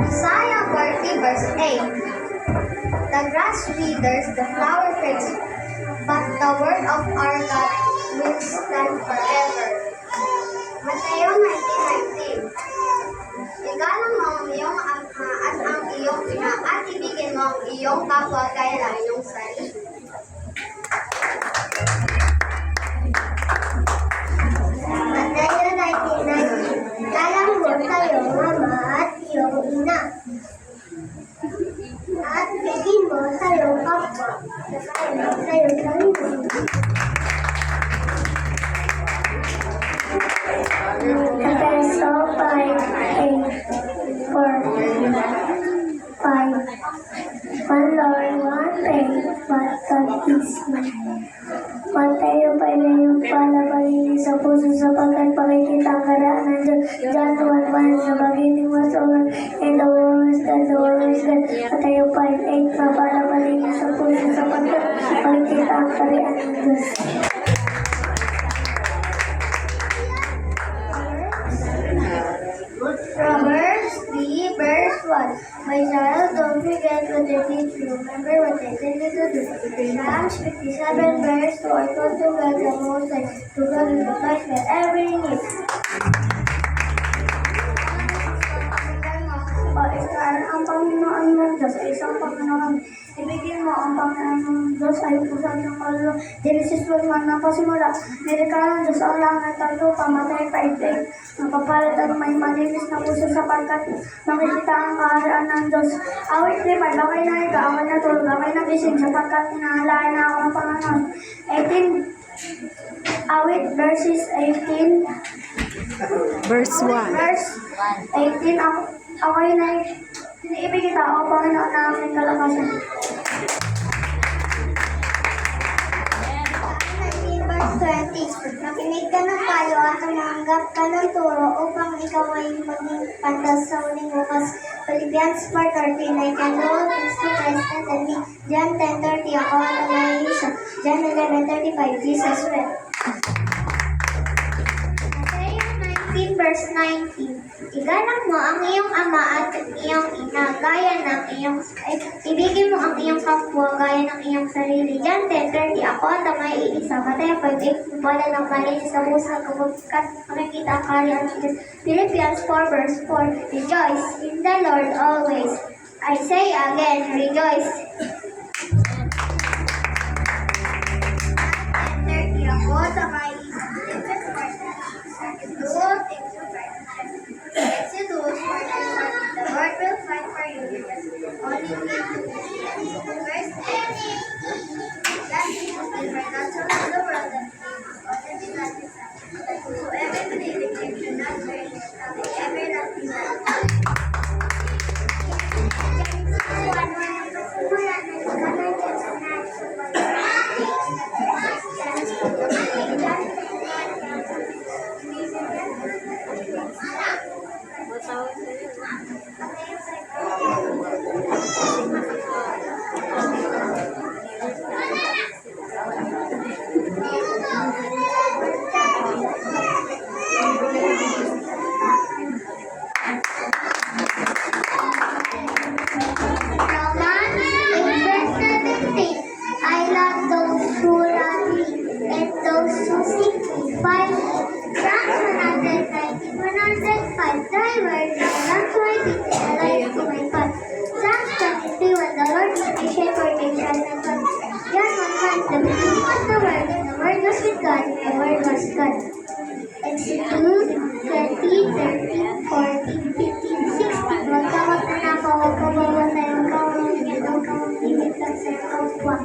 Isaiah 40 verse 8. The grass withers, the flower fades, but the word of our God will stand forever. Mateo 19:19. Igalang mo ang iyong ama at ang iyong ina at ibigin mo ang iyong kapwa gaya ng iyong sarili. Mateo 19:19. Igalang mo sa iyong ama at iyong ina at ibigin mo sa iyong kapwa gaya ng iyong sarili. So 5, 8, 4, 5. One Lord, one faith, one baptism. Mateo 5 palabalin sa puso sapagkat pakikita ang karaan ng Diyos. John 1:1. The beginning was over, and the world was God, the world was God. Mateo 5:8 palabalin sa puso sapagkat pakikita ang karaan ng Diyos. Proverbs 3 verse 1. My child, don't forget what they teach you. Remember what they tell you to do. Psalms 57 verse 4. Go to God the Most High. To God is the best that every need. Pag-istaan ang Panginoon ng Diyos ay isang Panginoon. Ibigin mo ang Panginoon ng Diyos ay pusat ng kaluluwa. Genesis 1:1 na pasimula. Nilikha ng Diyos ang langit at lupa. Mateo 5:8. Napapalad at may malinis na puso sapagkat makikita ang kaharian ng Diyos. Awit 3:5. Ako'y nahiga, ako'y natulog, ako'y nagising sapagkat inahalaan na ako ng Panginoon. 18. Awit verses 18. Verse 1. Verse 18. Ako'y iniibig kita, O Panginoon na aming kalakasan. 19 verse 20. Makinig ka ng payo at tumanggap ka ng turo upang ikaw ay maging pantas sa uling bukas. Philippians 4:13. I can do all things through Christ strengthen me. John 10:30. Ako ang nangayisa. John 11:35. Jesus wept. Matthew 19 verse 19. Igalang mo ang iyong ama at iyong ina gaya ng iyong ibigin mo ang iyong kapwa gaya ng iyong sarili. John 10:30. Ako ang damay iisa. Mateo 5:8. Wala ng malinis sa puso kapagkat makikita ang kaharian ng Diyos. Philippians 4 verse 4. Rejoice in the Lord always. I say again, rejoice. 10:30. Ako ang damay iisa. Exodus 4:1. The Lord will fight for you because only you need to believe. Verse 8. That Jesus did for God so loved the world that he gave his only begotten Son, that whosoever believeth in him should not perish but have everlasting life. Genesis 1:1. Nagsimula na ikaw ng Diyos na I love those who love me and those who seek me. Psalms 119, 105. Thy word is not so I think a light to my path. Psalms 23, when the Lord is my shepherd, I shall not want. John 1:1, the beginning was the Word, and the Word was with God, and the Word was God. Exodus 20, 13, 14, 15, 16. Huwag ka magnanakaw, huwag ka mamatay, huwag ka mamimigay, huwag ka mamimigay sa iyong kapwa.